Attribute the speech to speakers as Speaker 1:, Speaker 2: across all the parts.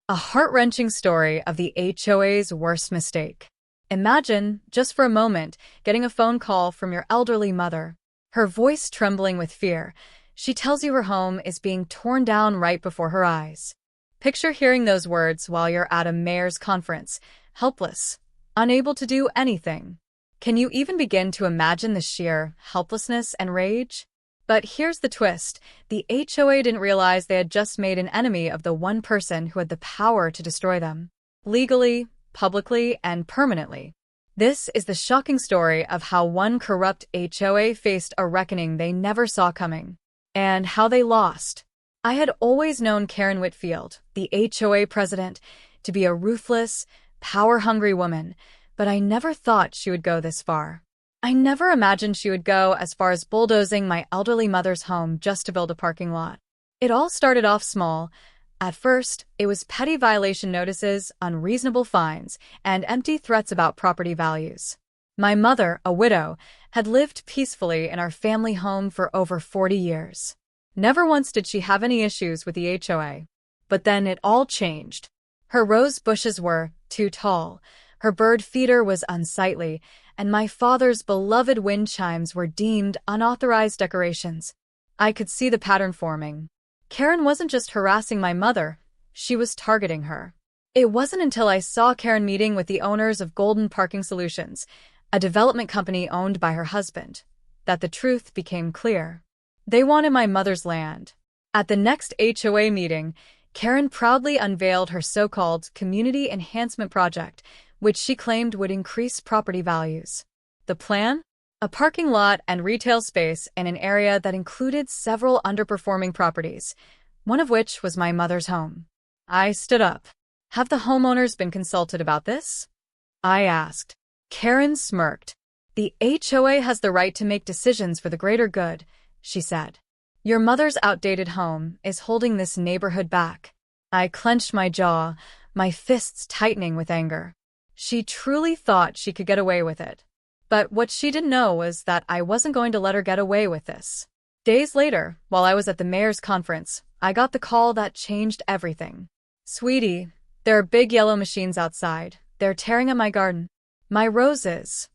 Speaker 1: A heart-wrenching story of the HOA's worst mistake. Imagine, just for a moment, getting a phone call from your elderly mother. Her voice trembling with fear, she tells you her home is being torn down right before her eyes. Picture hearing those words while you're at a mayor's conference, helpless, unable to do anything. Can you even begin to imagine the sheer helplessness and rage? But here's the twist. The HOA didn't realize they had just made an enemy of the one person who had the power to destroy them. Legally, publicly, and permanently. This is the shocking story of how one corrupt HOA faced a reckoning they never saw coming. And how they lost. I had always known Karen Whitfield, the HOA president, to be a ruthless, power-hungry woman, but I never thought she would go this far. I never imagined she would go as far as bulldozing my elderly mother's home just to build a parking lot. It all started off small. At first, it was petty violation notices, unreasonable fines, and empty threats about property values. My mother, a widow, had lived peacefully in our family home for over 40 years. Never once did she have any issues with the HOA. But then it all changed. Her rose bushes were too tall, her bird feeder was unsightly, and my father's beloved wind chimes were deemed unauthorized decorations. I could see the pattern forming. Karen wasn't just harassing my mother, she was targeting her. It wasn't until I saw Karen meeting with the owners of Golden Parking Solutions, a development company owned by her husband, that the truth became clear. They wanted my mother's land. At the next HOA meeting, Karen proudly unveiled her so-called community enhancement project, which she claimed would increase property values. The plan? A parking lot and retail space in an area that included several underperforming properties, one of which was my mother's home. I stood up. Have the homeowners been consulted about this? I asked. Karen smirked. The HOA has the right to make decisions for the greater good, she said. Your mother's outdated home is holding this neighborhood back. I clenched my jaw, my fists tightening with anger. She truly thought she could get away with it. But what she didn't know was that I wasn't going to let her get away with this. Days later, while I was at the mayor's conference, I got the call that changed everything. Sweetie, there are big yellow machines outside. They're tearing at my garden. My roses.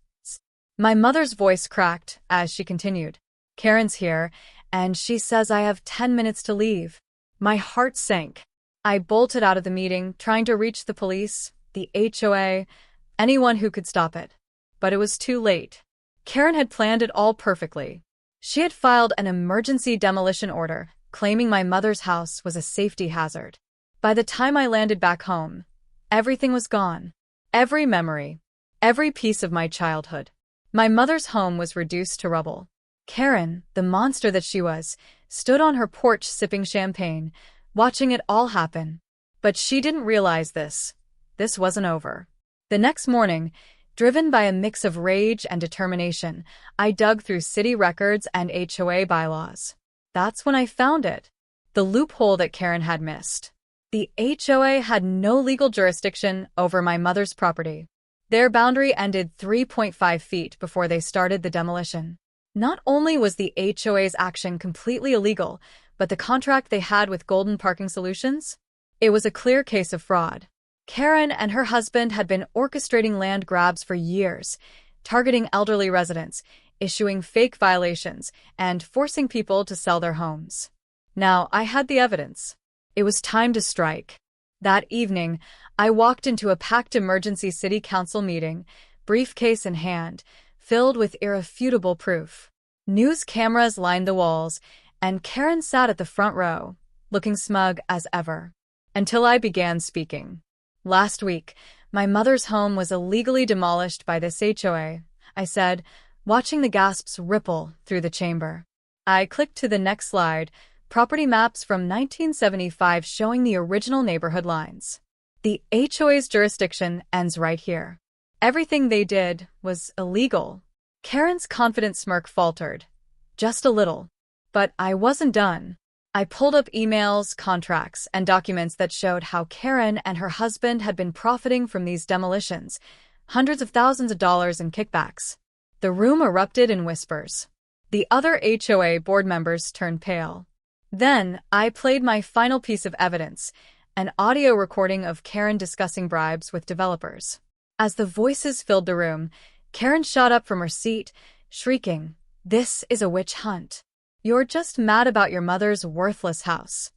Speaker 1: My mother's voice cracked as she continued. Karen's here, and she says I have 10 minutes to leave. My heart sank. I bolted out of the meeting, trying to reach the police, the HOA, anyone who could stop it. But it was too late. Karen had planned it all perfectly. She had filed an emergency demolition order, claiming my mother's house was a safety hazard. By the time I landed back home, everything was gone. Every memory. Every piece of my childhood. My mother's home was reduced to rubble. Karen, the monster that she was, stood on her porch sipping champagne, watching it all happen. But she didn't realize this. This wasn't over. The next morning, driven by a mix of rage and determination, I dug through city records and HOA bylaws. That's when I found it. The loophole that Karen had missed. The HOA had no legal jurisdiction over my mother's property. Their boundary ended 3.5 feet before they started the demolition. Not only was the HOA's action completely illegal, but the contract they had with Golden Parking Solutions? It was a clear case of fraud. Karen and her husband had been orchestrating land grabs for years, targeting elderly residents, issuing fake violations, and forcing people to sell their homes. Now, I had the evidence. It was time to strike. That evening, I walked into a packed emergency city council meeting, briefcase in hand, filled with irrefutable proof. News cameras lined the walls, and Karen sat at the front row, looking smug as ever. Until I began speaking. Last week, my mother's home was illegally demolished by this HOA, I said, watching the gasps ripple through the chamber. I clicked to the next slide, property maps from 1975 showing the original neighborhood lines. The HOA's jurisdiction ends right here. Everything they did was illegal. Karen's confident smirk faltered. Just a little. But I wasn't done. I pulled up emails, contracts, and documents that showed how Karen and her husband had been profiting from these demolitions, hundreds of thousands of dollars in kickbacks. The room erupted in whispers. The other HOA board members turned pale. Then, I played my final piece of evidence, an audio recording of Karen discussing bribes with developers. As the voices filled the room, Karen shot up from her seat, shrieking, "This is a witch hunt. You're just mad about your mother's worthless house."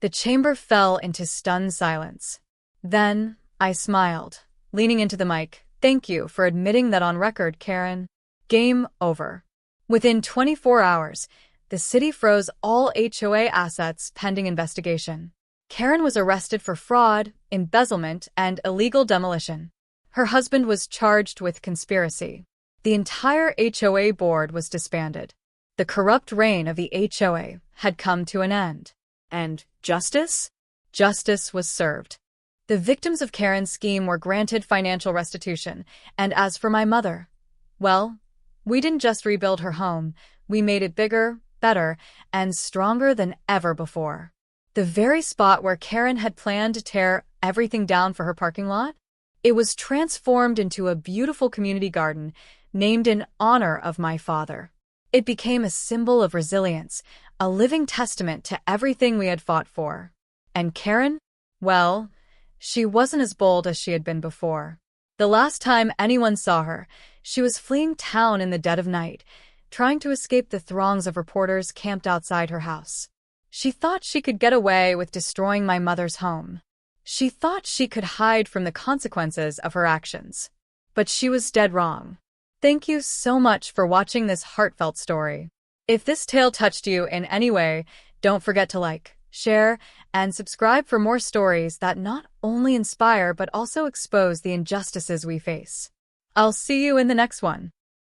Speaker 1: The chamber fell into stunned silence. Then, I smiled, leaning into the mic. "Thank you for admitting that on record, Karen." Game over. Within 24 hours, the city froze all HOA assets pending investigation. Karen was arrested for fraud, embezzlement, and illegal demolition. Her husband was charged with conspiracy. The entire HOA board was disbanded. The corrupt reign of the HOA had come to an end. And justice? Justice was served. The victims of Karen's scheme were granted financial restitution, and as for my mother, well, we didn't just rebuild her home, we made it bigger, better, and stronger than ever before. The very spot where Karen had planned to tear everything down for her parking lot? It was transformed into a beautiful community garden named in honor of my father. It became a symbol of resilience, a living testament to everything we had fought for. And Karen? Well, she wasn't as bold as she had been before. The last time anyone saw her, she was fleeing town in the dead of night, trying to escape the throngs of reporters camped outside her house. She thought she could get away with destroying my mother's home. She thought she could hide from the consequences of her actions. But she was dead wrong. Thank you so much for watching this heartfelt story. If this tale touched you in any way, don't forget to like, share, and subscribe for more stories that not only inspire but also expose the injustices we face. I'll see you in the next one.